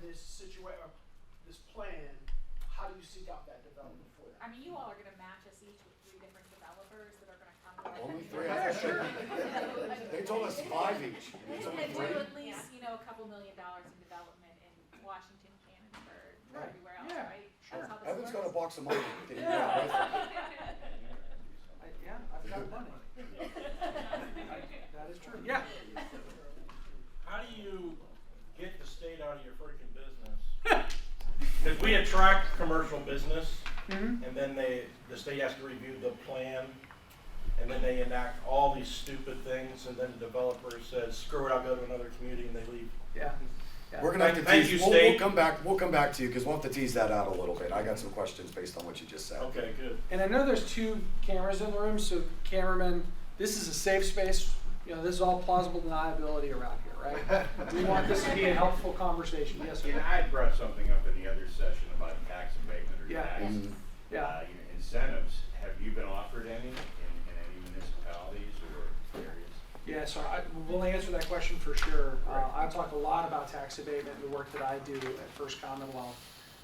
this situation, this plan, how do you seek out that development for that? I mean, you all are gonna match us each with 3 different developers that are gonna come to us. Only 3? Yeah, sure. They told us 5 each. It's only And 3. do at least, you know, a couple $1 million in development in Washington, Canonsburg, Right. everywhere else, Yeah. right? Sure. That's how this Evan's got a works. box of money. Did you Yeah. get it with him? Yeah, I've got money. That is true. Yeah. How do you get the state out of your freaking business? Because we attract commercial business, and then the state has to review the plan, and then they enact all these stupid things, and then the developer says, screw it, I'll go to another community, and they leave. Yeah. Yeah. We're gonna have to Thank tease. you, We'll State. come back. We'll come back to you because we'll have to tease that out a little bit. I got some questions based on what you just said. Okay, good. And I know there's 2 cameras in the room, so cameramen, this is a safe space. You know, this is all plausible deniability around here, right? We want this to be a helpful conversation. Yes, sir. And I had brought something up in the other session about tax abatement or Yeah. tax Yeah. incentives. Have you been offered any in any municipalities or areas? Yeah, so we'll answer that question for sure. I talk a lot about tax abatement and the work that I do at First Commonwealth.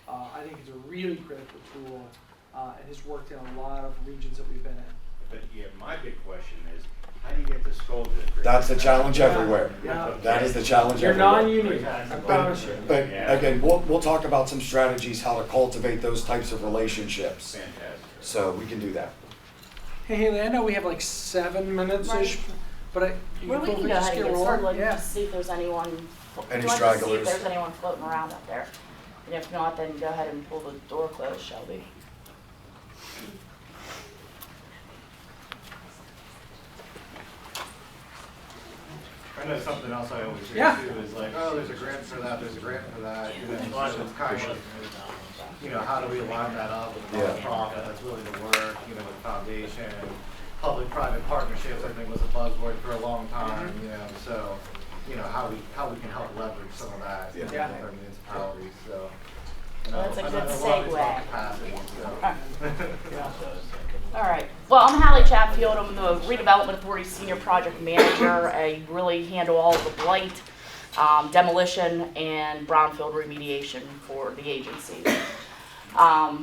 I think it's a really critical tool and has worked in a lot of regions that we've been in. But yeah, my big question is, how do you get the school district? That's the challenge everywhere. Yeah. That is the challenge You're everywhere. non-union, I promise you. But Yeah. again, we'll talk about some strategies how to cultivate those types of relationships. Fantastic. So we can do that. Hey, Haley, I know we have like 7 minutes-ish, but Well, we can go ahead and get started, let's just see if there's anyone, Any do you want to see stragglers? if there's anyone floating around up there? And if not, then go ahead and pull the door closed, Shelby. I know something else I always hear Yeah. too is like, oh, there's a grant for that, there's a grant for that. You know, it's kind of, you know, how do we line that up with a Yeah. nonprofit that's willing to work, you know, with foundation, public-private partnerships, I think was a buzzword for a long time, you know, so, you know, how we can help leverage some of that Yeah. with our municipalities, so. Well, that's a I know good a lot of these segue. capacity, so. All right. Well, I'm Hallie Chatfield. I'm the Redevelopment Authority Senior Project Manager. I really handle all of the blight, demolition, and brownfield remediation for the agency.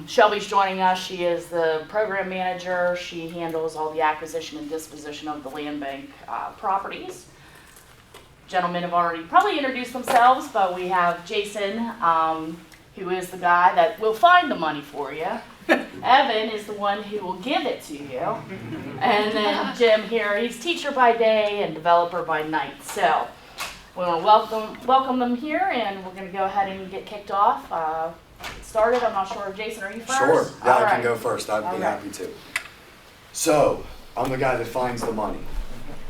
Shelby's joining us. She is the program manager. She handles all the acquisition and disposition of the land bank properties. Gentlemen have already probably introduced themselves, but we have Jason, who is the guy that will find the money for you. Evan is the one who will give it to you. And then Jim here, he's teacher by day and developer by night. So we want to welcome them here, and we're going to go ahead and get kicked off. Get started. I'm not sure. Jason, are you first? Sure. Yeah, All I can right. go first. I'd All be right. happy to. So I'm the guy that finds the money.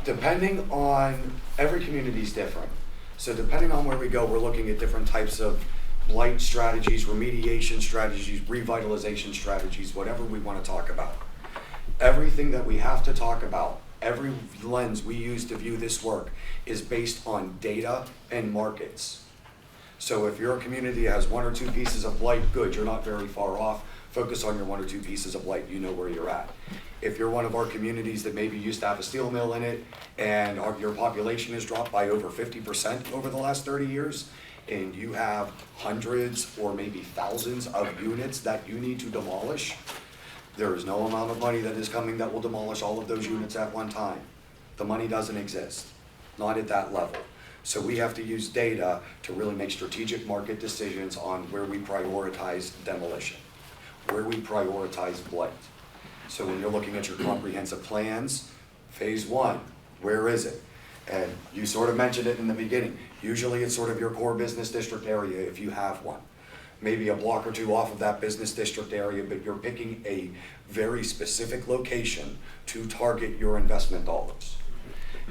Depending on, every community is different. So depending on where we go, we're looking at different types of blight strategies, remediation strategies, revitalization strategies, whatever we want to talk about. Everything that we have to talk about, every lens we use to view this work is based on data and markets. So if your community has 1 or 2 pieces of blight, good, you're not very far off. Focus on your 1 or 2 pieces of blight, you know where you're at. If you're one of our communities that maybe used to have a steel mill in it and your population has dropped by over 50% over the last 30 years, and you have hundreds or maybe thousands of units that you need to demolish, there is no amount of money that is coming that will demolish all of those units at one time. The money doesn't exist, not at that level. So we have to use data to really make strategic market decisions on where we prioritize demolition, where we prioritize blight. So when you're looking at your comprehensive plans, phase 1, where is it? And you sort of mentioned it in the beginning. Usually it's sort of your core business district area if you have one. Maybe a block or 2 off of that business district area, but you're picking a very specific location to target your investment dollars.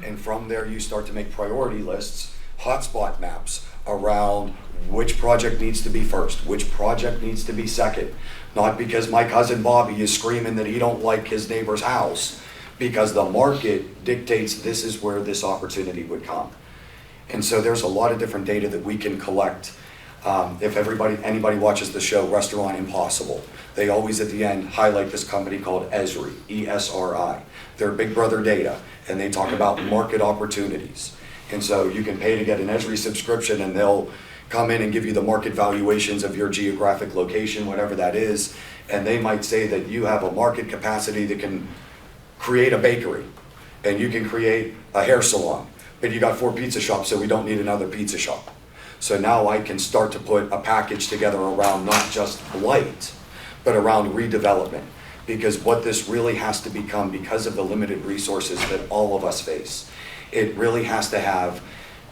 And from there you start to make priority lists, hotspot maps around which project needs to be first, which project needs to be second. Not because my cousin Bobby is screaming that he don't like his neighbor's house, because the market dictates this is where this opportunity would come. And so there's a lot of different data that we can collect. If anybody watches the show Restaurant Impossible, they always at the end highlight this company called Esri, E-S-R-I. They're Big Brother data, and they talk about market opportunities. And so you can pay to get an Esri subscription, and they'll come in and give you the market valuations of your geographic location, whatever that is, and they might say that you have a market capacity that can create a bakery, and you can create a hair salon, but you got 4 pizza shops, so we don't need another pizza shop. So now I can start to put a package together around not just Blight, but around redevelopment. Because what this really has to become, because of the limited resources that all of us face, it really has to have,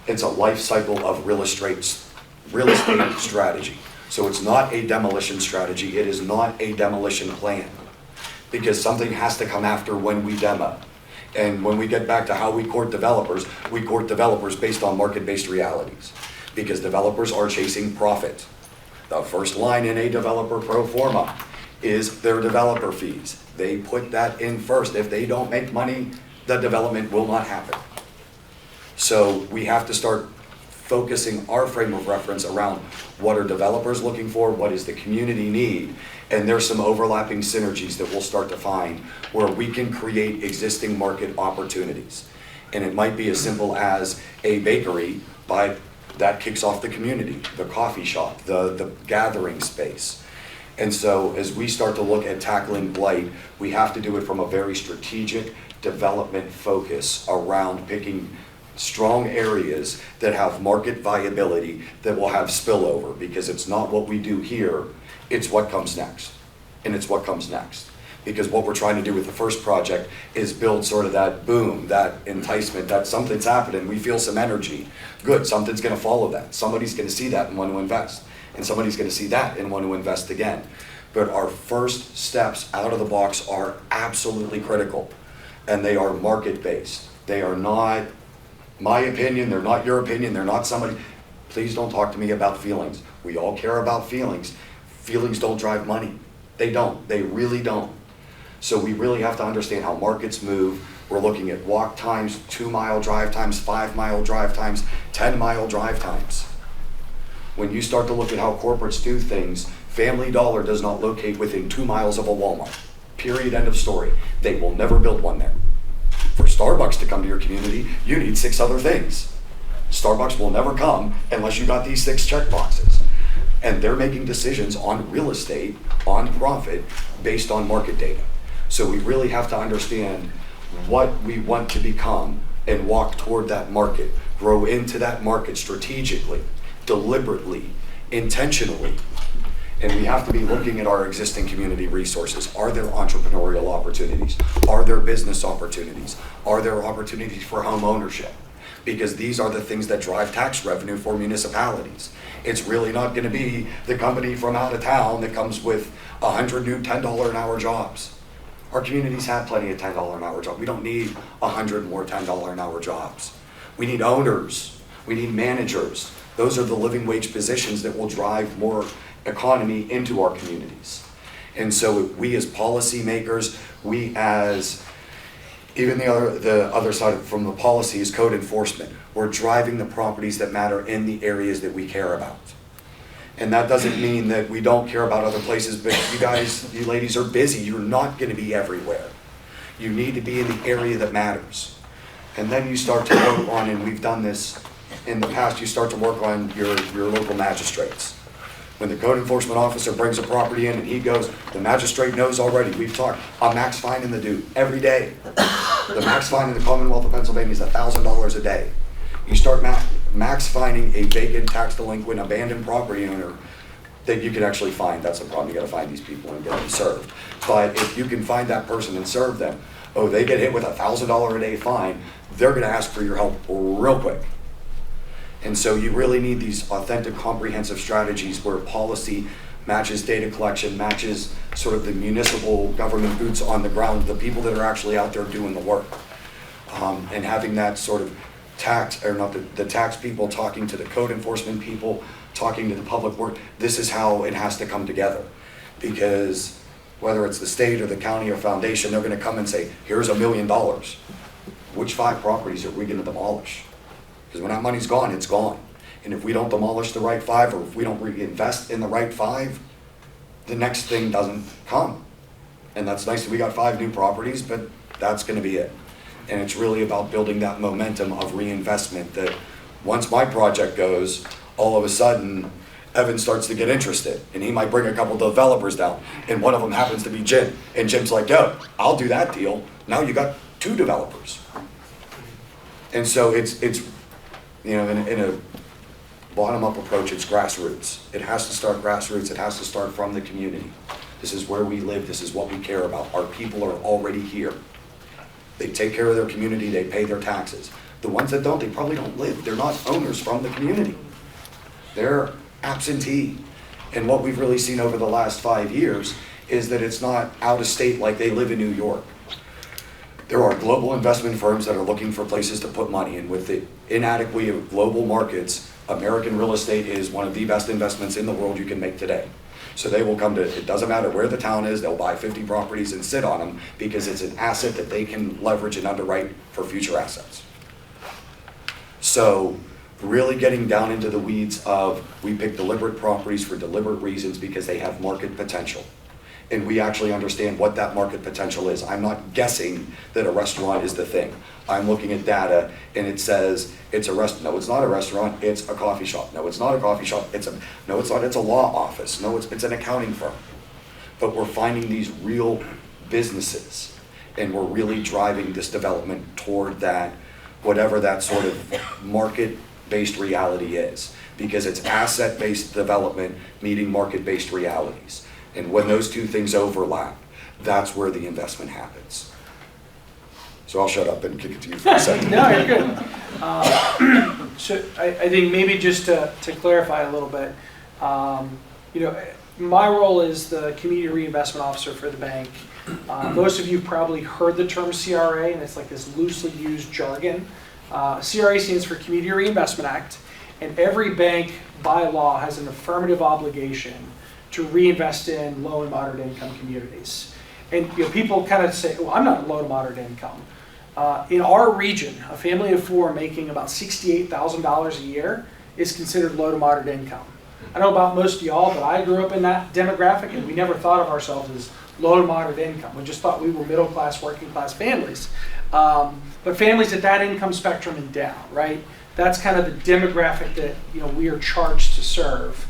it's a life cycle of real estate strategy. So it's not a demolition strategy, it is not a demolition plan. Because something has to come after when we demo. And when we get back to how we court developers based on market-based realities. Because developers are chasing profit. The first line in a developer pro forma is their developer fees. They put that in first. If they don't make money, the development will not happen. So we have to start focusing our frame of reference around what are developers looking for, what is the community need, and there's some overlapping synergies that we'll start to find where we can create existing market opportunities. And it might be as simple as a bakery, but that kicks off the community, the coffee shop, the gathering space. And so as we start to look at tackling Blight, we have to do it from a very strategic development focus around picking strong areas that have market viability, that will have spillover, because it's not what we do here, it's what comes next. And it's what comes next. Because what we're trying to do with the first project is build sort of that boom, that enticement, that something's happening, we feel some energy. Good, something's gonna follow that. Somebody's gonna see that and want to invest. And somebody's gonna see that and want to invest again. But our first steps out of the box are absolutely critical. And they are market-based. They are not my opinion, they're not your opinion, they're not somebody. Please don't talk to me about feelings. We all care about feelings. Feelings don't drive money. They don't, they really don't. So we really have to understand how markets move. We're looking at walk times, 2-mile drive times, 5-mile drive times, 10-mile drive times. When you start to look at how corporates do things, Family Dollar does not locate within 2 miles of a Walmart. Period, end of story. They will never build one there. For Starbucks to come to your community, you need 6 other things. Starbucks will never come unless you got these 6 check boxes. And they're making decisions on real estate, on profit, based on market data. So we really have to understand what we want to become and walk toward that market, grow into that market strategically, deliberately, intentionally. And we have to be looking at our existing community resources. Are there entrepreneurial opportunities? Are there business opportunities? Are there opportunities for home ownership? Because these are the things that drive tax revenue for municipalities. It's really not gonna be the company from out of town that comes with 100 new $10 an hour jobs. Our communities have plenty of $10 an hour jobs. We don't need 100 more $10 an hour jobs. We need owners, we need managers. Those are the living wage positions that will drive more economy into our communities. And so we as policymakers, we as, even the other side from the policy is code enforcement. We're driving the properties that matter in the areas that we care about. And that doesn't mean that we don't care about other places, but you guys, you ladies are busy. You're not gonna be everywhere. You need to be in the area that matters. And then you start to work on, and we've done this in the past, you start to work on your local magistrates. When the code enforcement officer brings a property in and he goes, the magistrate knows already, we've talked, I'm max fining the dude every day. The max fine in the Commonwealth of Pennsylvania is $1,000 a day. You start max fining a vacant, tax delinquent, abandoned property owner that you can actually find. That's the problem, you gotta find these people and get them served. But if you can find that person and serve them, oh, they get hit with a $1,000 a day fine, they're gonna ask for your help real quick. And so you really need these authentic, comprehensive strategies where policy matches data collection, matches sort of the municipal government boots on the ground, the people that are actually out there doing the work. And having that sort of tax, or not the tax people talking to the code enforcement people, talking to the public work, this is how it has to come together. Because whether it's the state or the county or foundation, they're gonna come and say, here's $1 million. Which 5 properties are we gonna demolish? Because when that money's gone, it's gone. And if we don't demolish the right 5, or if we don't reinvest in the right 5, the next thing doesn't come. And that's nice that we got 5 new properties, but that's gonna be it. And it's really about building that momentum of reinvestment that once my project goes, all of a sudden, Evan starts to get interested, and he might bring a couple developers down, and one of them happens to be Jim, and Jim's like, yo, I'll do that deal. Now you got 2 developers. And so it's you know, in a bottom-up approach, it's grassroots. It has to start grassroots. It has to start from the community. This is where we live. This is what we care about. Our people are already here. They take care of their community. They pay their taxes. The ones that don't, they probably don't live. They're not owners from the community. They're absentee. And what we've really seen over the last 5 years is that it's not out of state like they live in New York. There are global investment firms that are looking for places to put money, and with the inadequacy of global markets, American real estate is one of the best investments in the world you can make today. So they will come to, it doesn't matter where the town is, they'll buy 50 properties and sit on them because it's an asset that they can leverage and underwrite for future assets. So really getting down into the weeds of, we pick deliberate properties for deliberate reasons because they have market potential. And we actually understand what that market potential is. I'm not guessing that a restaurant is the thing. I'm looking at data and it says it's a restaurant. No, it's not a restaurant, it's a coffee shop. No, it's not a coffee shop, no, it's not, it's a law office. No, it's an accounting firm. But we're finding these real businesses, and we're really driving this development toward that, whatever that sort of market-based reality is. Because it's asset-based development meeting market-based realities. And when those 2 things overlap, that's where the investment happens. So I'll shut up and kick it to you for a second. No, you're good. So I think maybe just to clarify a little bit, you know, my role is the Community Reinvestment Officer for the bank. Most of you probably heard the term CRA, and it's like this loosely used jargon. CRA stands for Community Reinvestment Act, and every bank by law has an affirmative obligation to reinvest in low and moderate income communities. And you know, people kind of say, well, I'm not low to moderate income. In our region, a family of 4 making about $68,000 a year is considered low to moderate income. I don't know about most of y'all, but I grew up in that demographic, and we never thought of ourselves as low to moderate income. We just thought we were middle class, working class families. But families at that income spectrum and down, right? That's kind of the demographic that, you know, we are charged to serve.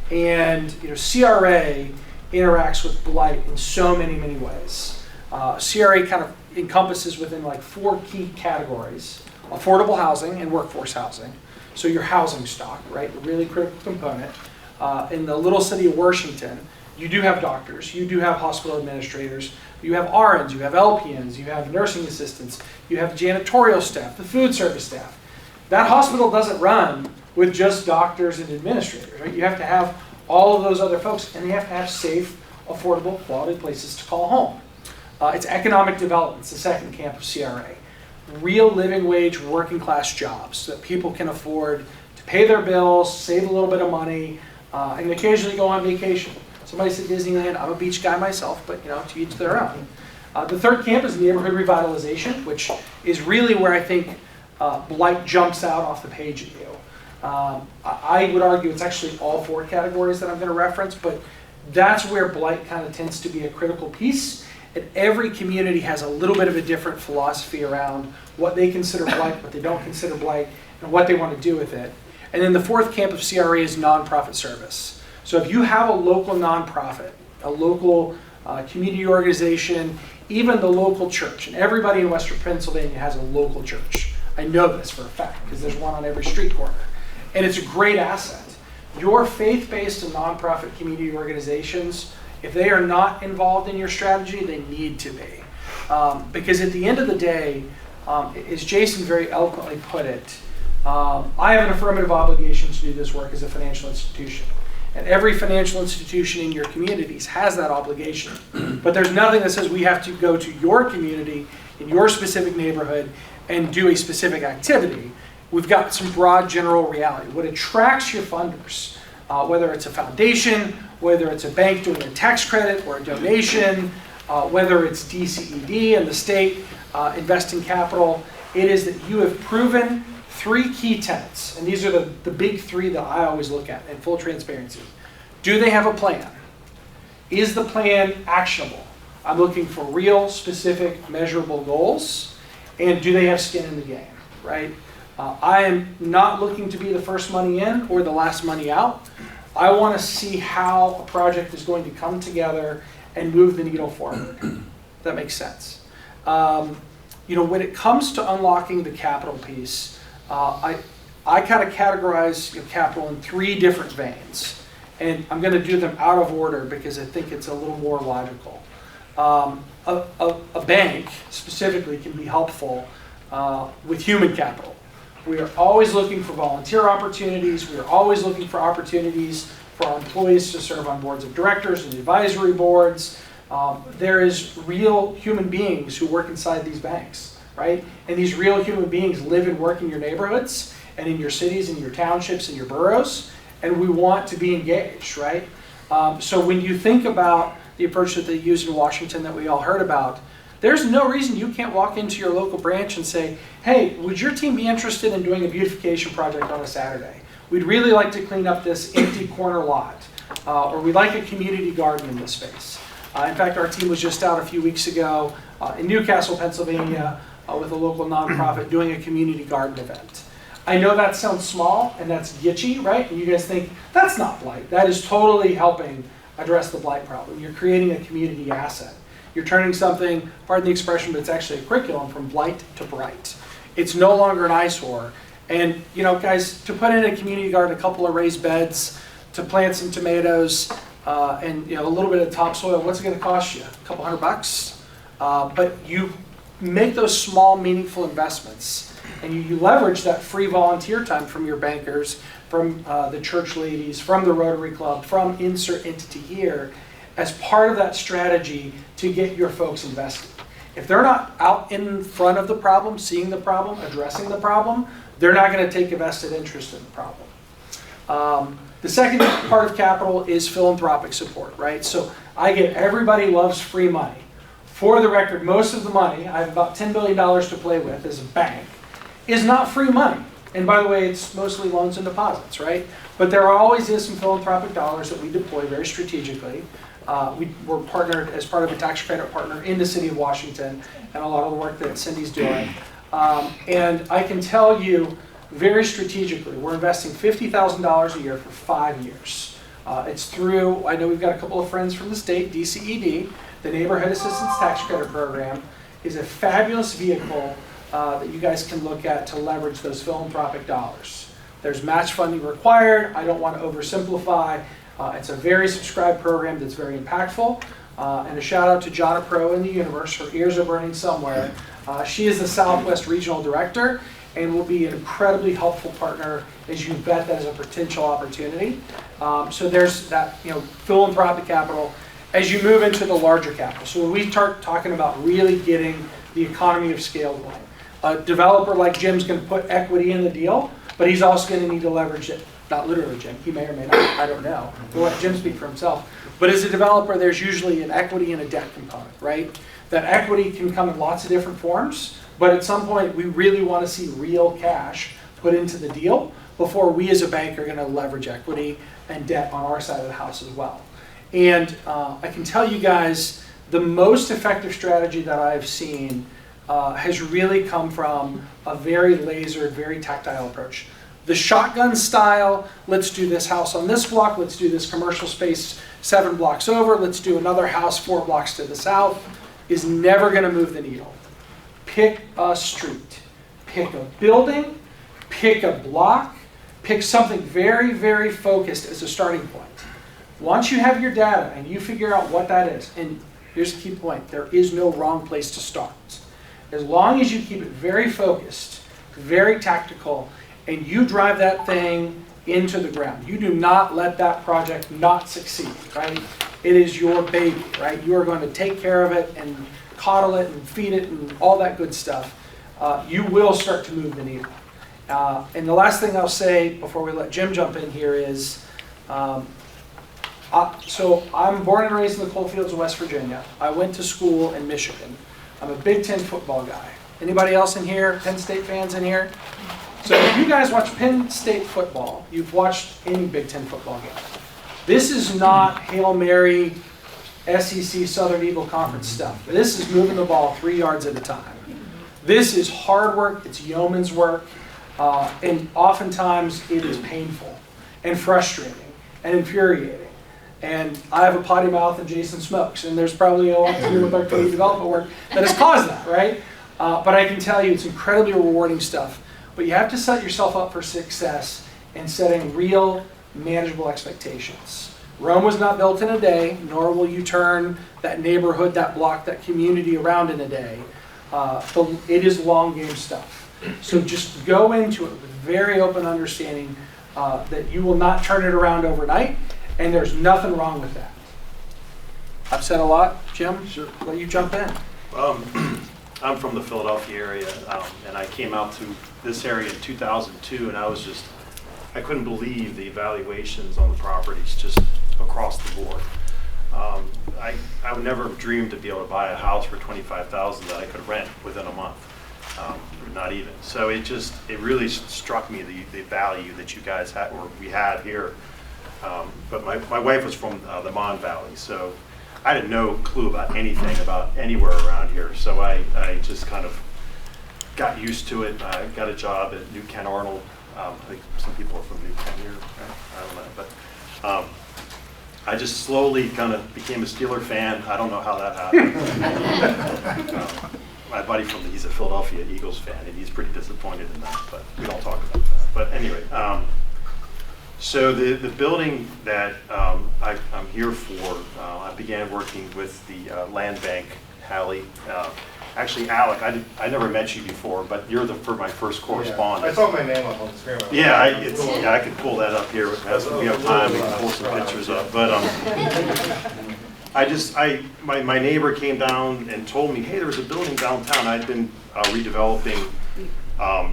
And you know, CRA interacts with Blight in so many, many ways. CRA kind of encompasses within like 4 key categories: affordable housing and workforce housing. So your housing stock, right? A really critical component. In the little city of Washington, you do have doctors, you do have hospital administrators, you have RNs, you have LPNs, you have nursing assistants, you have janitorial staff, the food service staff. That hospital doesn't run with just doctors and administrators, right? You have to have all of those other folks, and they have to have safe, affordable, quality places to call home. It's economic development. It's the second camp of CRA. Real living wage working class jobs so that people can afford to pay their bills, save a little bit of money, and occasionally go on vacation. Somebody said Disneyland. I'm a beach guy myself, but you know, to each their own. The third camp is neighborhood revitalization, which is really where I think Blight jumps out off the page at you. I would argue it's actually all 4 categories that I'm going to reference, but that's where Blight kind of tends to be a critical piece. And every community has a little bit of a different philosophy around what they consider Blight, what they don't consider Blight, and what they want to do with it. And then the 4th camp of CRA is nonprofit service. So if you have a local nonprofit, a local community organization, even the local church, and everybody in Western Pennsylvania has a local church. I know this for a fact because there's one on every street corner. And it's a great asset. Your faith-based and nonprofit community organizations, if they are not involved in your strategy, they need to be. Because at the end of the day, as Jason very eloquently put it, I have an affirmative obligation to do this work as a financial institution. And every financial institution in your communities has that obligation. But there's nothing that says we have to go to your community, in your specific neighborhood, and do a specific activity. We've got some broad general reality. What attracts your funders, whether it's a foundation, whether it's a bank doing a tax credit or a donation, whether it's DCED and the state investing capital, it is that you have proven 3 key tenets. And these are the big 3 that I always look at in full transparency. Do they have a plan? Is the plan actionable? I'm looking for real, specific, measurable goals. And do they have skin in the game, right? I am not looking to be the first money in or the last money out. I want to see how a project is going to come together and move the needle forward. That makes sense. When it comes to unlocking the capital piece, I kind of categorize capital in 3 different veins. And I'm going to do them out of order because I think it's a little more logical. A bank, specifically, can be helpful with human capital. We are always looking for volunteer opportunities. We are always looking for opportunities for our employees to serve on boards of directors and advisory boards. There is real human beings who work inside these banks, right? And these real human beings live and work in your neighborhoods and in your cities and your townships and your boroughs, and we want to be engaged, right? So when you think about the approach that they use in Washington that we all heard about, there's no reason you can't walk into your local branch and say, hey, would your team be interested in doing a beautification project on a Saturday? We'd really like to clean up this empty corner lot, or we'd like a community garden in this space. In fact, our team was just out a few weeks ago in Newcastle, Pennsylvania, with a local nonprofit doing a community garden event. I know that sounds small and that's gitchy, right? And you guys think, that's not Blight. That is totally helping address the Blight problem. You're creating a community asset. You're turning something, pardon the expression, but it's actually a curriculum, from Blight to Bright. It's no longer an eyesore. And, guys, to put in a community garden, a couple of raised beds, to plant some tomatoes, and a little bit of topsoil, what's it going to cost you? A couple $100? But you make those small, meaningful investments, and you leverage that free volunteer time from your bankers, from the church ladies, from the Rotary Club, from insert entity here, as part of that strategy to get your folks invested. If they're not out in front of the problem, seeing the problem, addressing the problem, they're not going to take a vested interest in the problem. The second part of capital is philanthropic support, right? So I get everybody loves free money. For the record, most of the money, I have about $10 billion to play with as a bank, is not free money. And by the way, it's mostly loans and deposits, right? But there always is some philanthropic dollars that we deploy very strategically. We're partnered as part of a tax credit partner in the city of Washington, and a lot of the work that Cindy's doing. And I can tell you very strategically, we're investing $50,000 a year for 5 years. It's through, I know we've got a couple of friends from the state, DCED, the Neighborhood Assistance Tax Credit Program is a fabulous vehicle that you guys can look at to leverage those philanthropic dollars. There's match funding required. I don't want to oversimplify. It's a very subscribed program that's very impactful. And a shout out to Jonna Pro in the universe. Her ears are burning somewhere. She is the Southwest Regional Director and will be an incredibly helpful partner as you vet that as a potential opportunity. So there's that philanthropic capital as you move into the larger capital. So when we start talking about really getting the economy of scale going, a developer like Jim's going to put equity in the deal, but he's also going to need to leverage it. Not literally Jim, he may or may not, I don't know. We'll let Jim speak for himself. But as a developer, there's usually an equity and a debt component, right? That equity can come in lots of different forms, but at some point we really want to see real cash put into the deal before we as a bank are going to leverage equity and debt on our side of the house as well. And I can tell you guys, the most effective strategy that I've seen has really come from a very lasered, very tactile approach. The shotgun style, let's do this house on this block, let's do this commercial space 7 blocks over, let's do another house 4 blocks to the south, is never going to move the needle. Pick a street, pick a building, pick a block, pick something very, very focused as a starting point. Once you have your data and you figure out what that is, and here's the key point, there is no wrong place to start. As long as you keep it very focused, very tactical, and you drive that thing into the ground. You do not let that project not succeed, right? It is your baby, right? You are going to take care of it and coddle it and feed it and all that good stuff. You will start to move the needle. And the last thing I'll say before we let Jim jump in here is, so I'm born and raised in the coal fields of West Virginia. I went to school in Michigan. I'm a Big Ten football guy. Anybody else in here? Penn State fans in here? So if you guys watch Penn State football, you've watched any Big Ten football game. This is not Hail Mary, SEC, Southern Eagle Conference stuff. This is moving the ball 3 yards at a time. This is hard work. It's yeoman's work. And oftentimes it is painful and frustrating and infuriating. And I have a potty mouth and Jason smokes, and there's probably a lot to do with our community development work that has caused that, right? But I can tell you it's incredibly rewarding stuff. But you have to set yourself up for success in setting real, manageable expectations. Rome was not built in a day, nor will you turn that neighborhood, that block, that community around in a day. But it is long game stuff. So just go into it with very open understanding that you will not turn it around overnight, and there's nothing wrong with that. I've said a lot. Jim, sure. Let you jump in. I'm from the Philadelphia area, and I came out to this area in 2002, and I couldn't believe the evaluations on the properties just across the board. I would never have dreamed to be able to buy a house for $25,000 that I could rent within a month, not even. So it really struck me the value that you guys had, or we had here. But my wife was from the Mon Valley, so I had no clue about anything about anywhere around here. So I just kind of got used to it. I got a job at New Kent Arnold. I think some people are from New Kent here, right? I don't know, but I just slowly kind of became a Steeler fan. I don't know how that happened. My buddy he's a Philadelphia Eagles fan, and he's pretty disappointed in that, but we don't talk about that. But anyway, so the building that I'm here for, I began working with the land bank, Hallie. Actually, Alec, I never met you before, but you're my first correspondent. I saw my name up on the screen. Yeah, I could pull that up here as we have time. We can pull some pictures up. But my neighbor came down and told me, hey, there was a building downtown. I'd been redeveloping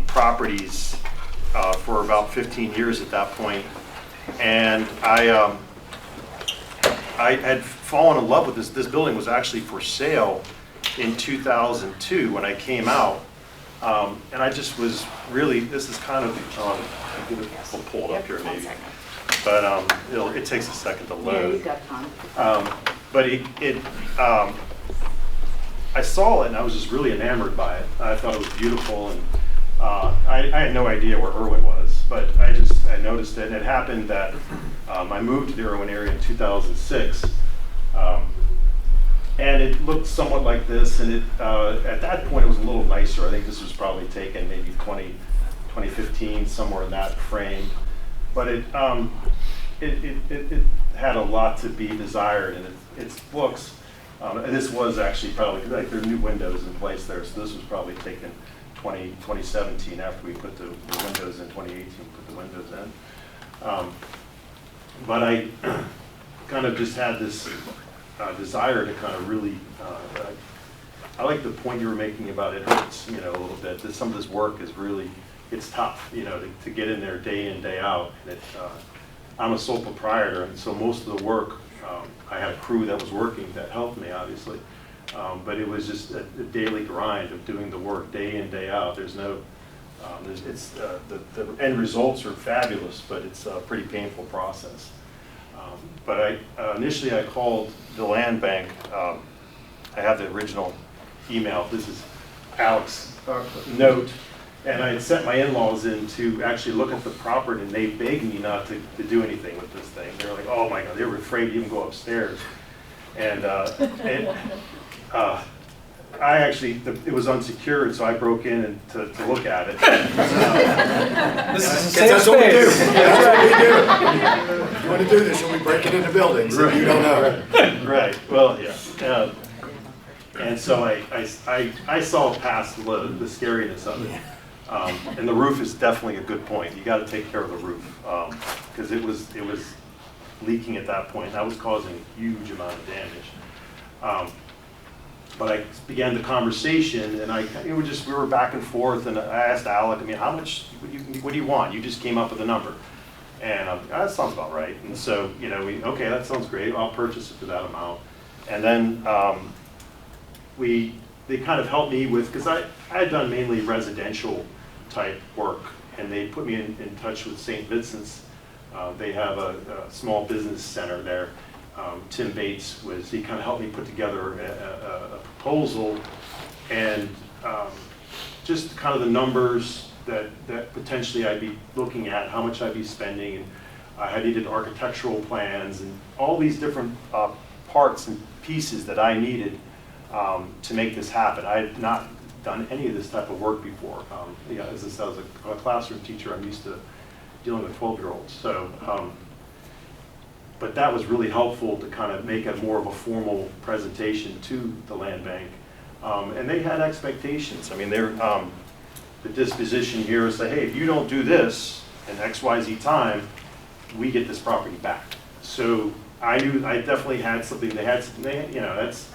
properties for about 15 years at that point, and I had fallen in love with this. This building was actually for sale in 2002 when I came out, and I just was really, this is kind of, we'll pull it up here maybe, but it takes a second to load. Yeah, you've got time. But I saw it and I was just really enamored by it. I thought it was beautiful, and I had no idea where Irwin was, but I noticed it, and it happened that I moved to the Irwin area in 2006. And it looked somewhat like this, and at that point it was a little nicer. I think this was probably taken maybe 2015, somewhere in that frame. But it had a lot to be desired, and its looks. And this was actually probably, like, there are new windows in place there, so this was probably taken 2017 after we put the windows in, 2018 put the windows in. But I kind of just had this desire to kind of really, I like the point you were making about it hurts, a little bit. That some of this work is really, it's tough, to get in there day in, day out. And I'm a sole proprietor, and so most of the work, I had a crew that was working that helped me, obviously. But it was just a daily grind of doing the work day in, day out. There's no, the end results are fabulous, but it's a pretty painful process. But initially I called the land bank. I have the original email. This is Alec's note. And I had sent my in-laws in to actually look at the property, and they begged me not to do anything with this thing. They were like, oh my God, they were afraid to even go upstairs. And I actually, it was unsecured, so I broke in to look at it. This is a safe That's what we do. space. That's what we do. If you want to do this, you'll be breaking into buildings if you don't know. Right, well, yeah. And so I saw past the scariness of it. And the roof is definitely a good point. You got to take care of the roof, because it was leaking at that point. That was causing a huge amount of damage. But I began the conversation, and we were back and forth, and I asked Alec, how much, what do you want? You just came up with a number. And I'm like, that sounds about right. And so, okay, that sounds great. I'll purchase it for that amount. And then they kind of helped me with, because I had done mainly residential type work, and they put me in touch with St. Vincent's. They have a small business center there. Tim Bates he kind of helped me put together a proposal, and just kind of the numbers, that potentially I'd be looking at, how much I'd be spending, and I needed architectural plans and all these different parts and pieces that I needed to make this happen. I had not done any of this type of work before. As I said, as a classroom teacher, I'm used to dealing with 12-year-olds. So, but that was really helpful to kind of make a more of a formal presentation to the land bank. And they had expectations. I mean, the disposition here is say, hey, if you don't do this in XYZ time, we get this property back. So I knew I definitely had something. You know, that's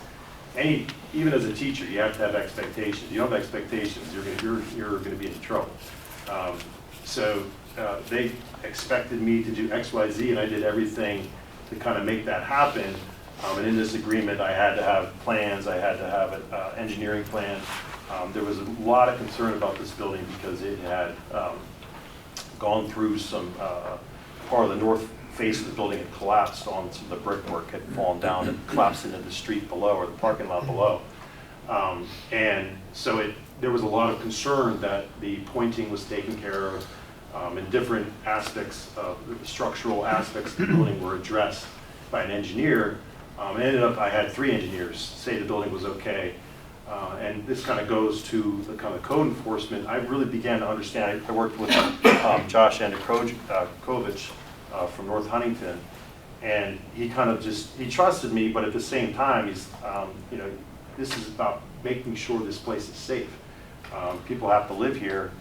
even as a teacher, you have to have expectations. You don't have expectations, you're going to be in trouble. So they expected me to do X, Y, Z, and I did everything to kind of make that happen. And in this agreement, I had to have plans. I had to have an engineering plan. There was a lot of concern about this building because it had gone through some part of the north face of the building had collapsed on some of the brickwork, had fallen down and collapsed into the street below or the parking lot below. And so there was a lot of concern that the pointing was taken care of and different aspects of the structural aspects of the building were addressed by an engineer. It ended up, I had 3 engineers say the building was okay. And this kind of goes to the kind of code enforcement. I really began to understand. I worked with Josh Andakovich from North Huntington, and he kind of he trusted me, but at the same time, he's, you know, this is about making sure this place is safe. People have to live here,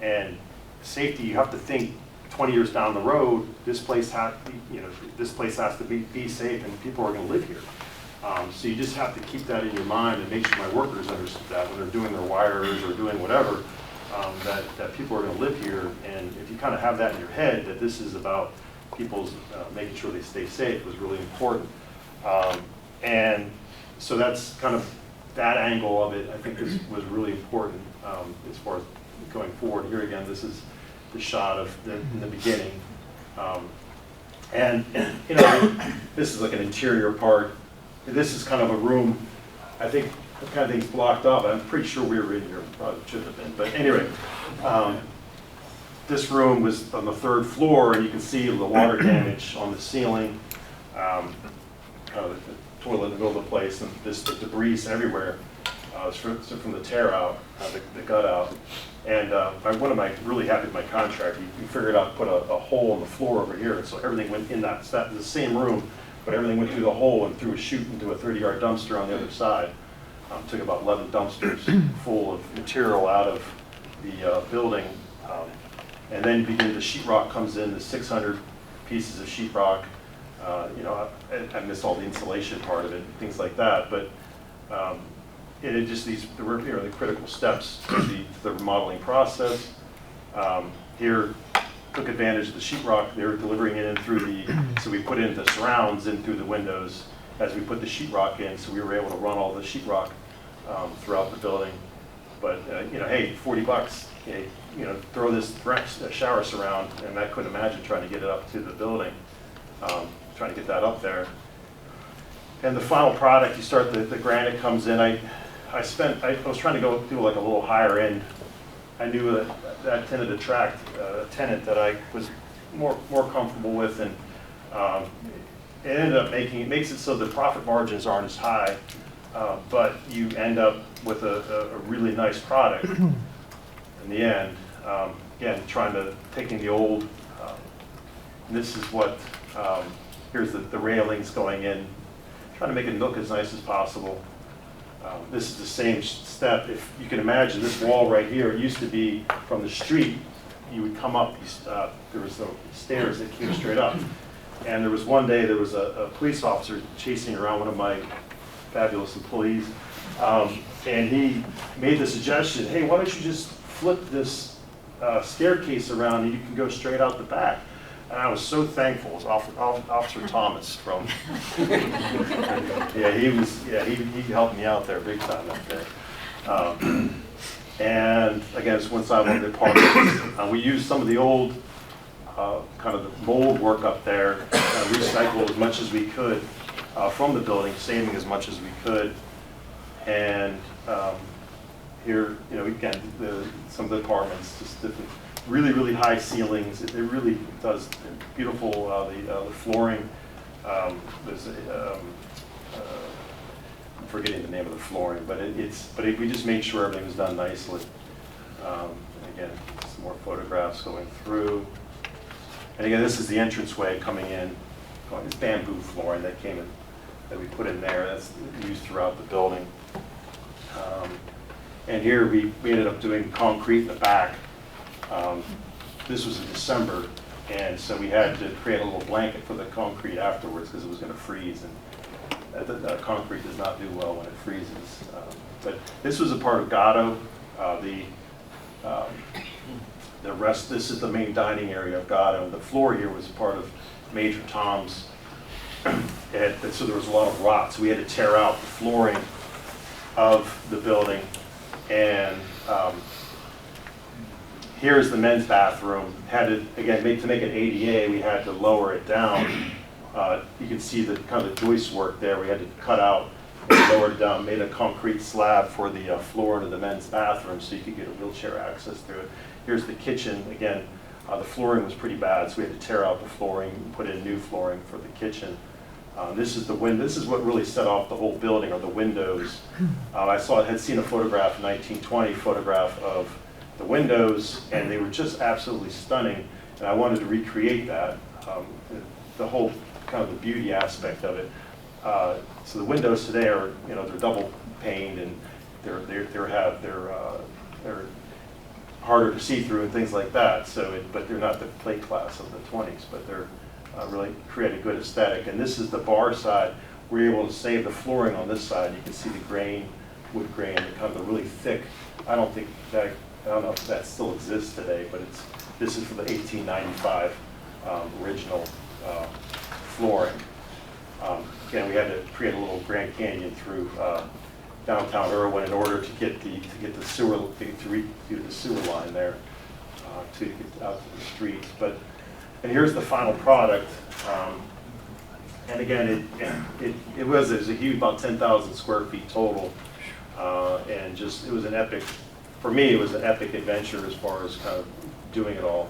and safety, you have to think 20 years down the road, this place has to be safe, and people are going to live here. So you just have to keep that in your mind and make sure my workers understand that when they're doing their wires or doing whatever, that people are going to live here. And if you kind of have that in your head, that this is about people's making sure they stay safe was really important. And so that's kind of that angle of it, I think was really important as far as going forward. Here again, this is the shot of in the beginning. And you know, this is like an interior part. This is kind of a room, I think the kind of thing's blocked off. I'm pretty sure we were in here, probably shouldn't have been. But anyway, this room was on the 3rd floor, and you can see the water damage on the ceiling, kind of the toilet in the middle of the place, and this the debris everywhere. It's from the tear out, the gut out. And really happy with my contractor. He figured out to put a hole in the floor over here, and so everything went in the same room. But everything went through the hole and threw a chute into a 30-yard dumpster on the other side. Took about 11 dumpsters full of material out of the building. And then the sheetrock comes in, the 600 pieces of sheetrock. You know, I missed all the insulation part of it, things like that. But it just there were the critical steps to the remodeling process. Here, took advantage of the sheetrock. They were delivering it in through so we put in the surrounds in through the windows as we put the sheetrock in, so we were able to run all the sheetrock throughout the building. But you know, hey, $40, you know, throw this shower surround, and I couldn't imagine trying to get it up to the building, trying to get that up there. And the final product, you start the granite comes in. I was trying to go do like a little higher end. I knew that tended to attract a tenant that I was more comfortable with, and it ended up makes it so the profit margins aren't as high, but you end up with a really nice product in the end. Again, taking the old, this is what, here's the railings going in, trying to make it look as nice as possible. This is the same step. If you can imagine this wall right here, it used to be from the street, you would come up, there was the stairs that came straight up. And there was one day, there was a police officer chasing around one of my fabulous employees, and he made the suggestion, hey, why don't you just flip this staircase around and you can go straight out the back. And I was so thankful. It was Officer Thomas from, he helped me out there big time up there. And again, it's one side of the apartment. We used some of the old kind of the mold work up there, recycled as much as we could from the building, saving as much as we could. And here, again, some of the apartments, just different, really, really high ceilings. It really does beautiful, the flooring. There's I'm forgetting the name of the flooring, but we just made sure everything was done nicely. Again, some more photographs going through. And again, this is the entranceway coming in. It's bamboo flooring that came in, that we put in there. That's used throughout the building. And here we ended up doing concrete in the back. This was in December, and so we had to create a little blanket for the concrete afterwards because it was going to freeze, and the concrete does not do well when it freezes. But this was a part of Gatto. The rest, this is the main dining area of Gatto. The floor here was part of Major Tom's, and so there was a lot of rot, so we had to tear out the flooring of the building. And here's the men's bathroom. Had to, again, to make it ADA, we had to lower it down. You can see the kind of the joist work there. We had to cut out, lower it down, made a concrete slab for the floor into the men's bathroom so you could get a wheelchair access through it. Here's the kitchen. Again, the flooring was pretty bad, so we had to tear out the flooring and put in new flooring for the kitchen. This is the window. This is what really set off the whole building, or the windows. I had seen a photograph, 1920 photograph of the windows, and they were just absolutely stunning. And I wanted to recreate that, the whole kind of the beauty aspect of it. So the windows today are, they're double paned, and they're harder to see through and things like that. So, but they're not the plate glass of the 20s, but they're really create a good aesthetic. And this is the bar side. We're able to save the flooring on this side. You can see the grain, wood grain, kind of a really thick. I don't know if that still exists today, but this is for the 1895 original flooring. Again, we had to create a little Grand Canyon through downtown Irwin in order to get the sewer to do the sewer line there to get out to the streets. And here's the final product. And again, it was a huge, about 10,000 square feet total, and just it was an epic. For me, it was an epic adventure as far as kind of doing it all.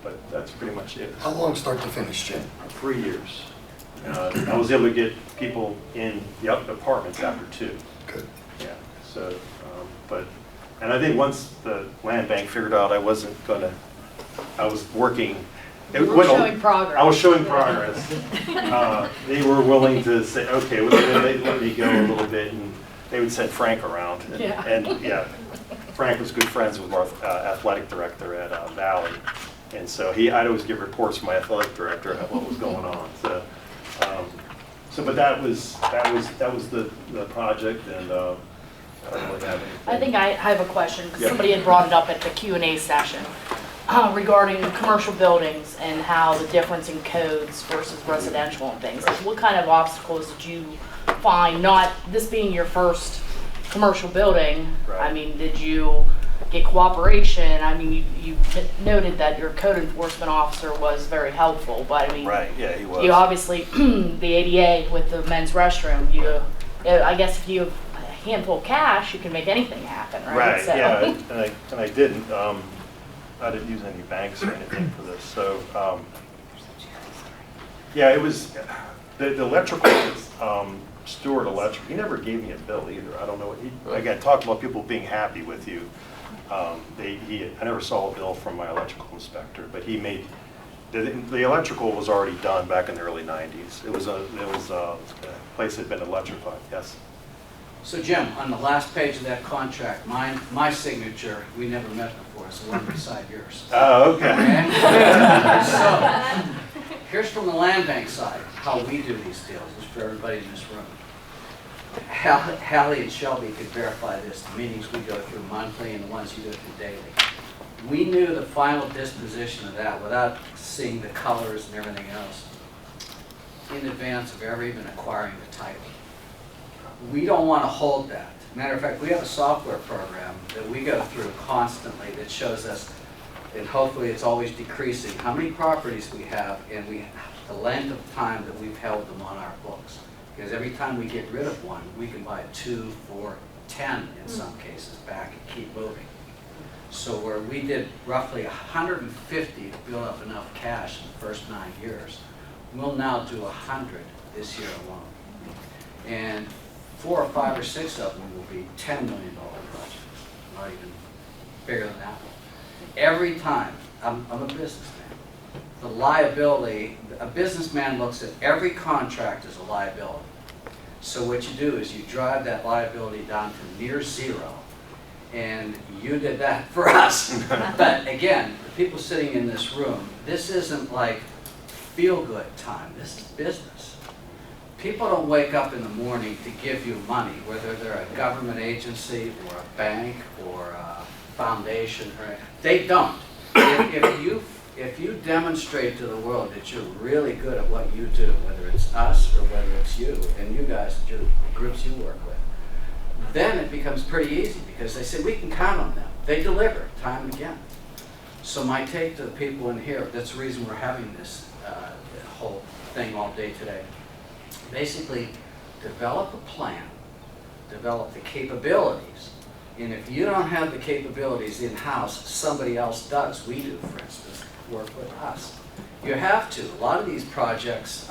But that's pretty much it. How long start to finish, Jim? 3 years. I was able to get people in the apartments after 2. Good. Yeah. So, and I think once the land bank figured out I was working. You were showing progress. I was showing progress. They were willing to say, okay, they'd let me go a little bit, and they would send Frank around. And yeah, Frank was good friends with our athletic director at Valley. And so I'd always give reports from my athletic director about what was going on. But that was the project, and I don't really have anything. I think I have a question, because Yeah. somebody had brought it up at the Q&A session regarding commercial buildings and how the difference in codes versus residential and things. Like, what kind of obstacles did you find, not this being your first commercial building? Right. I mean, did you get cooperation? I mean, you noted that your code enforcement officer was very helpful, but I mean, Right, yeah, he was. you obviously, the ADA with the men's restroom, I guess if you have a handful of cash, you can make anything happen, right? Right, So. yeah, and I didn't. I didn't use any banks or anything for this. So, yeah, it was, the electrical, Stewart Electric, he never gave me a bill either. I don't know what again, talking about people being happy with you. I never saw a bill from my electrical inspector, but he made, the electrical was already done back in the early 90s. It was a place that had been electrified, yes. So Jim, on the last page of that contract, my signature, we never met before, is the one beside yours. Oh, okay. So, here's from the land bank side, how we do these deals, just for everybody in this room. Hallie and Shelby could verify this, the meetings we go through monthly and the ones you go through daily. We knew the final disposition of that without seeing the colors and everything else in advance of ever even acquiring the title. We don't want to hold that. Matter of fact, we have a software program that we go through constantly that shows us, and hopefully it's always decreasing, how many properties we have and the length of time that we've held them on our books. Because every time we get rid of one, we can buy 2, 4, 10 in some cases back and keep moving. So where we did roughly 150 to build up enough cash in the first 9 years, we'll now do 100 this year alone. And 4 or 5 or 6 of them will be $10 million projects, not even bigger than that one. Every time, I'm a businessman. The liability, a businessman looks at every contract as a liability. So what you do is you drive that liability down to near zero. And you did that for us. But again, the people sitting in this room, this isn't like feel-good time. This is business. People don't wake up in the morning to give you money, whether they're a government agency or a bank or a foundation. They don't. If you demonstrate to the world that you're really good at what you do, whether it's us or whether it's you, and you guys, your groups you work with, then it becomes pretty easy because they say we can count on them. They deliver time and again. So my take to the people in here, that's the reason we're having this whole thing all day today. Basically, develop a plan, develop the capabilities, and if you don't have the capabilities in-house, somebody else does. We do, for instance, work with us. You have to. A lot of these projects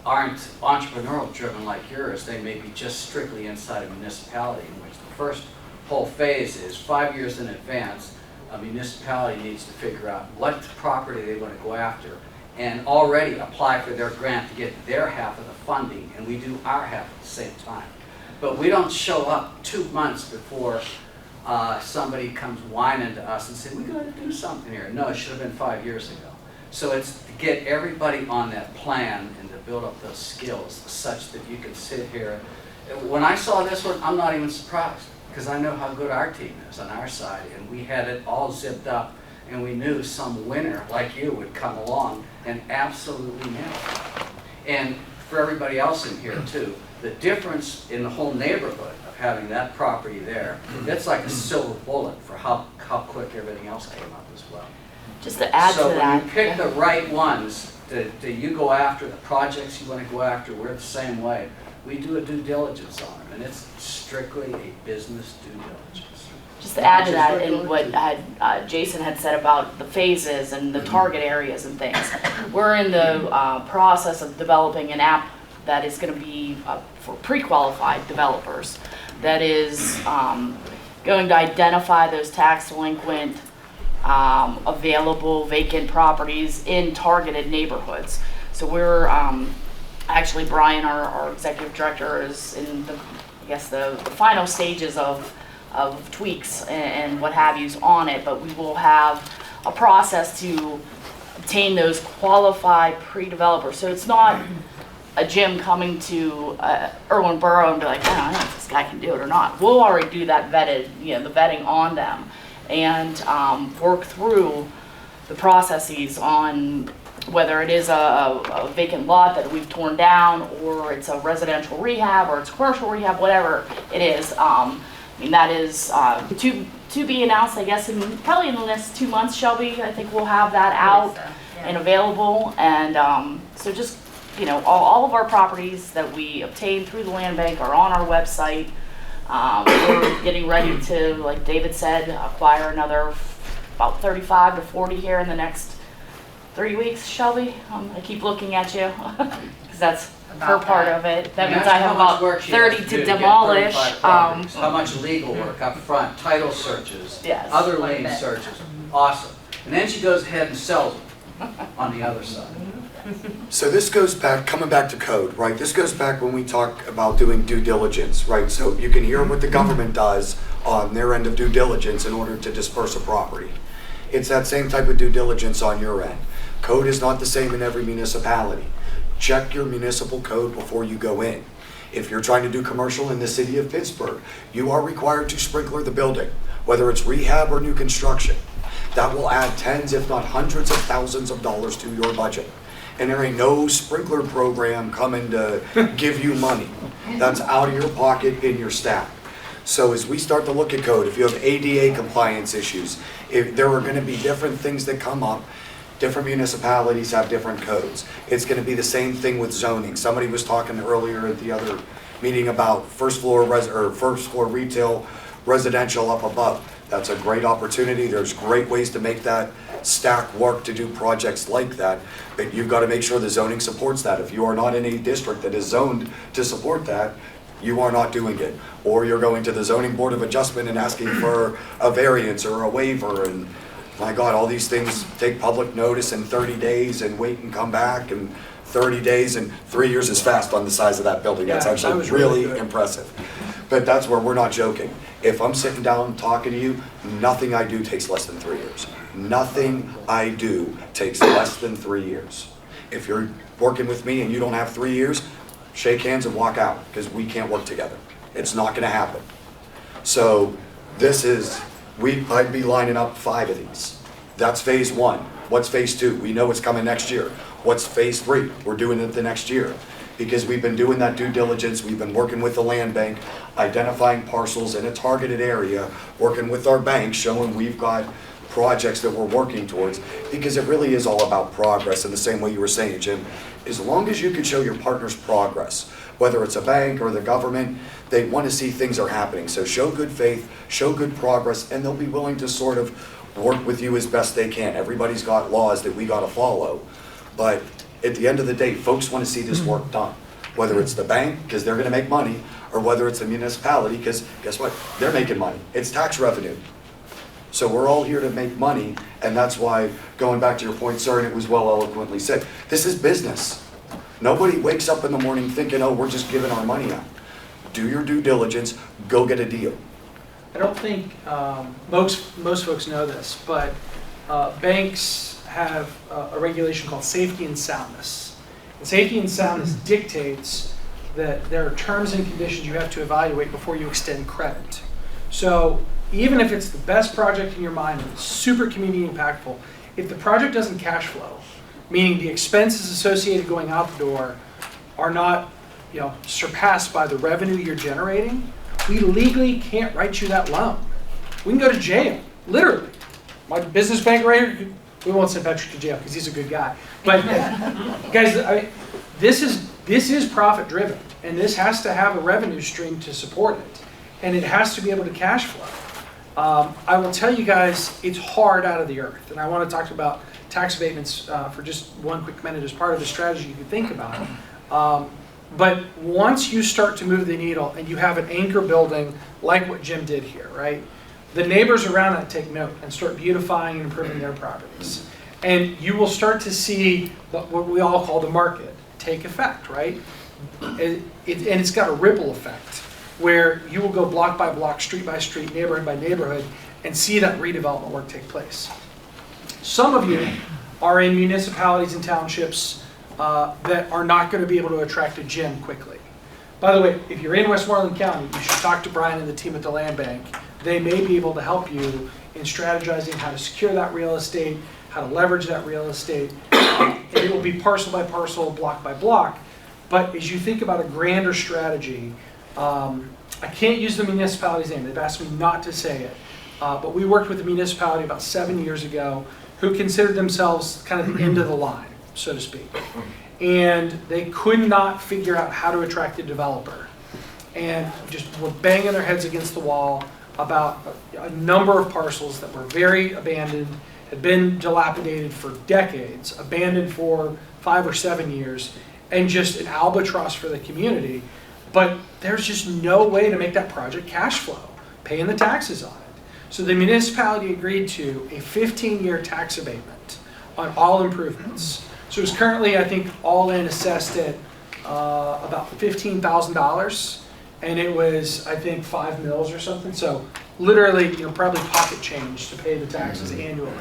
aren't entrepreneurial driven like yours. They may be just strictly inside a municipality, in which the first whole phase is 5 years in advance. A municipality needs to figure out what property they want to go after and already apply for their grant to get their half of the funding, and we do our half at the same time. But we don't show up 2 months before somebody comes whining to us and say, we got to do something here. No, it should have been 5 years ago. So it's to get everybody on that plan and to build up those skills such that you can sit here. When I saw this one, I'm not even surprised because I know how good our team is on our side, and we had it all zipped up, and we knew some winner like you would come along and absolutely nail it. And for everybody else in here too, the difference in the whole neighborhood of having that property there, that's like a silver bullet for how quick everything else came up as well. Just to add to So that. when you pick the right ones, do you go after the projects you want to go after? We're the same way. We do a due diligence on them, and it's strictly a business due diligence. Just to add to that, and what Jason had said about the phases and the target areas and things, we're in the process of developing an app that is going to be for pre-qualified developers, that is going to identify those tax delinquent, available vacant properties in targeted neighborhoods. So we're actually, Brian, our executive director, is in the final stages of tweaks and what have yous on it, but we will have a process to obtain those qualified pre-developers. So it's not a gym coming to Irwin Borough and be like, I don't know if this guy can do it or not. We'll already do that the vetting on them, and work through the processes on whether it is a vacant lot that we've torn down, or it's a residential rehab, or it's commercial rehab, whatever it is. I mean, that is to be announced, I guess, probably in the next 2 months, Shelby. I think we'll have that out and available. And so just, all of our properties that we obtain through the land bank are on our website. We're getting ready to, like David said, acquire another about 35 to 40 here in the next 3 weeks, Shelby. I keep looking at you because that's her part of it. That means I have about 30 to demolish. How much legal work up front, title searches, Yes. other lien searches, awesome. And then she goes ahead and sells them on the other side. So this goes back, coming back to code, right? This goes back when we talk about doing due diligence, right? So you can hear what the government does on their end of due diligence in order to disperse a property. It's that same type of due diligence on your end. Code is not the same in every municipality. Check your municipal code before you go in. If you're trying to do commercial in the city of Pittsburgh, you are required to sprinkler the building, whether it's rehab or new construction. That will add tens, if not hundreds of thousands of dollars to your budget. And there ain't no sprinkler program coming to give you money. That's out of your pocket in your staff. So as we start to look at code, if you have ADA compliance issues, if there are going to be different things that come up, different municipalities have different codes. It's going to be the same thing with zoning. Somebody was talking earlier at the other meaning about first floor retail, residential up above. That's a great opportunity. There's great ways to make that stack work to do projects like that, but you've got to make sure the zoning supports that. If you are not in a district that is zoned to support that, you are not doing it. Or you're going to the zoning board of adjustment and asking for a variance or a waiver, and my God, all these things take public notice in 30 days and wait and come back, and 30 days and 3 years is fast on the size of that building. That's Yeah, actually that was really really good. impressive. But that's where we're not joking. If I'm sitting down talking to you, nothing I do takes less than 3 years. Nothing I do takes less than 3 years. If you're working with me and you don't have 3 years, shake hands and walk out, because we can't work together. It's not gonna happen. So this is, I'd be lining up 5 of these. That's phase 1. What's phase 2? We know what's coming next year. What's phase 3? We're doing it the next year. Because we've been doing that due diligence, we've been working with the land bank, identifying parcels in a targeted area, working with our bank, showing we've got projects that we're working towards, because it really is all about progress in the same way you were saying, Jim. As long as you can show your partners progress, whether it's a bank or the government, they want to see things are happening. So show good faith, show good progress, and they'll be willing to sort of work with you as best they can. Everybody's got laws that we got to follow, but at the end of the day, folks want to see this work done. Whether it's the bank, because they're going to make money, or whether it's the municipality, because guess what? They're making money. It's tax revenue. So we're all here to make money, and that's why, going back to your point, sir, and it was well eloquently said, this is business. Nobody wakes up in the morning thinking, oh, we're just giving our money out. Do your due diligence, go get a deal. I don't think most folks know this, but banks have a regulation called safety and soundness. And safety and soundness dictates that there are terms and conditions you have to evaluate before you extend credit. So even if it's the best project in your mind and it's super community impactful, if the project doesn't cash flow, meaning the expenses associated going out the door are not, surpassed by the revenue you're generating, we legally can't write you that loan. We can go to jail, literally. My business banker right here, we won't send Patrick to jail because he's a good guy. But guys, this is profit driven, and this has to have a revenue stream to support it, and it has to be able to cash flow. I will tell you guys, it's hard out of the earth, and I want to talk about tax abatements for just one quick minute as part of the strategy you can think about. But once you start to move the needle and you have an anchor building like what Jim did here, right? The neighbors around that take note and start beautifying and improving their properties. And you will start to see what we all call the market take effect, right? And it's got a ripple effect where you will go block by block, street by street, neighborhood by neighborhood, and see that redevelopment work take place. Some of you are in municipalities and townships that are not going to be able to attract a gym quickly. By the way, if you're in Westmoreland County, you should talk to Brian and the team at the land bank. They may be able to help you in strategizing how to secure that real estate, how to leverage that real estate, and it will be parcel by parcel, block by block. But as you think about a grander strategy, I can't use the municipality's name. They've asked me not to say it. But we worked with a municipality about 7 years ago who considered themselves kind of the end of the line, so to speak. And they could not figure out how to attract a developer. And just were banging their heads against the wall about a number of parcels that were very abandoned, had been dilapidated for decades, abandoned for 5 or 7 years, and just an albatross for the community. But there's just no way to make that project cash flow, paying the taxes on it. So the municipality agreed to a 15-year tax abatement on all improvements. So it's currently, I think, all in assessed at about $15,000. And it was, I think, 5 mils or something. So literally, probably pocket change to pay the taxes annually.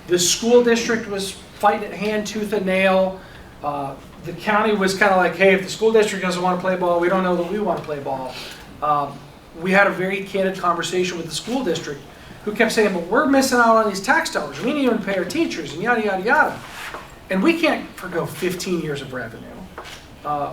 The school district was fighting it hand, tooth, and nail. The county was kind of like, hey, if the school district doesn't want to play ball, we don't know that we want to play ball. We had a very candid conversation with the school district who kept saying, but we're missing out on these tax dollars. We need to even pay our teachers and yada, yada, yada. And we can't forgo 15 years of revenue.